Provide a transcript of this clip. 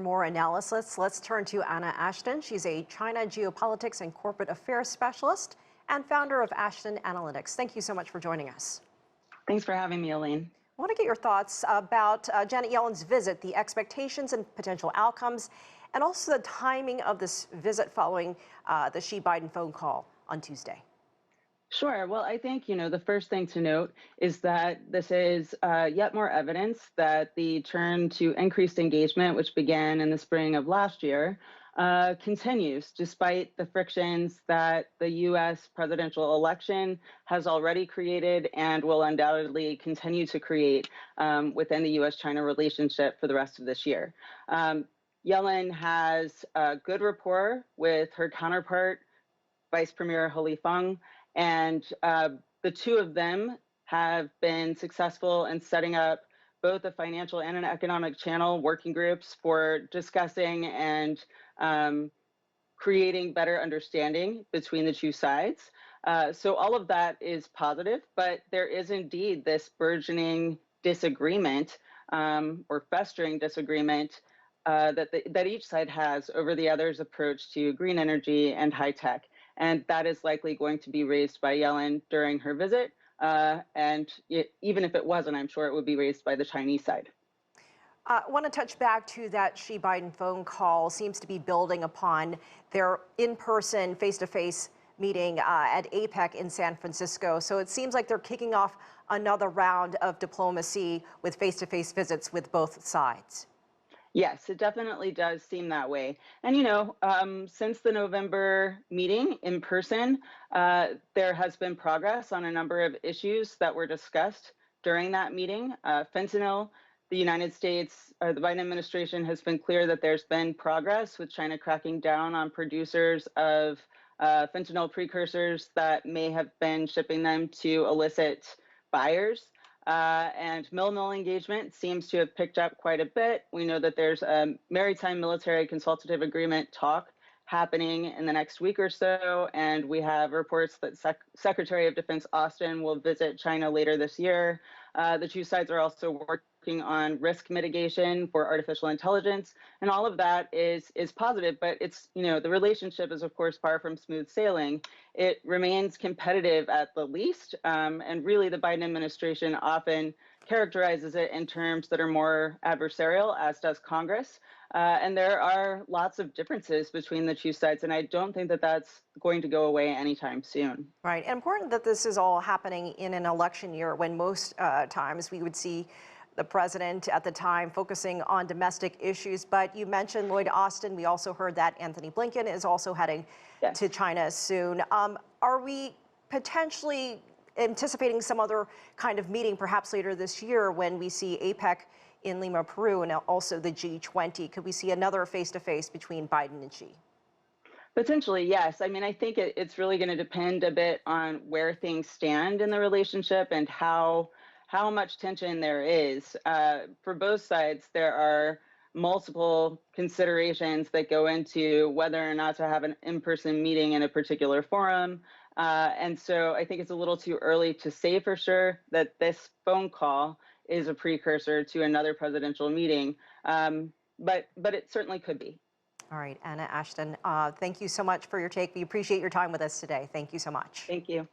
For more analysis, let's turn to Ashton. She's a China geopolitics and corporate affairs specialist and founder of Ashton Analytics. Thank you so much for joining us. Thanks for having me, Elaine. I want to get your thoughts about Janet Yellen's visit, the expectations and potential outcomes, and also the timing of this visit following the Xi-Biden phone call on Tuesday. Sure. Well, I think, the first thing to note is that this is yet more evidence that the turn to increased engagement, which began in the spring of last year, continues despite the frictions that the U.S. presidential election has already created and will undoubtedly continue to create within the U.S.-China relationship for the rest of this year. Yellen has a good rapport with her counterpart, Vice Premier He Feng, and the two of them have been successful in setting up both a financial and an economic channel working groups for discussing and creating better understanding between the two sides. So all of that is positive, but there is indeed this burgeoning disagreement or festering disagreement that each side has over the other's approach to green energy and high tech. And that is likely going to be raised by Yellen during her visit. Even if it wasn't, I'm sure it would be raised by the Chinese side. I want to touch back to that Xi-Biden phone call. Seems to be building upon their in-person, face-to-face meeting at APEC in San Francisco. So it seems like they're kicking off another round of diplomacy with face-to-face visits with both sides. Yes, it definitely does seem that way. And, since the November meeting in person, there has been progress on a number of issues that were discussed during that meeting. Fentanyl, the United States, or the Biden administration has been clear that there's been progress with China cracking down on producers of fentanyl precursors that may have been shipping them to illicit buyers. And mill engagement seems to have picked up quite a bit. We know that there's a maritime military consultative agreement talk happening in the next week or so, and we have reports that Secretary of Defense Ashton will visit China later this year. The two sides are also working on risk mitigation for artificial intelligence, and all of that is positive, but it's, the relationship is, of course, far from smooth sailing. It remains competitive at the least, and really the Biden administration often characterizes it in terms that are more adversarial, as does Congress. And there are lots of differences between the two sides, and I don't think that that's going to go away anytime soon. Right, and important that this is all happening in an election year when most times we would see the president at the time focusing on domestic issues. But you mentioned Lloyd Austin. We also heard that Anthony Blinken is also heading to China soon. Are we potentially anticipating some other kind of meeting perhaps later this year when we see APEC in Lima, Peru, and also the G20? Could we see another face-to-face between Biden and Xi? Potentially, yes. I mean, I think it's really going to depend a bit on where things stand in the relationship and how much tension there is. For both sides, there are multiple considerations that go into whether or not to have an in-person meeting in a particular forum. And so I think it's a little too early to say for sure that this phone call is a precursor to another presidential meeting, but it certainly could be. All right, Ashton, thank you so much for your take. We appreciate your time with us today. Thank you so much. Thank you.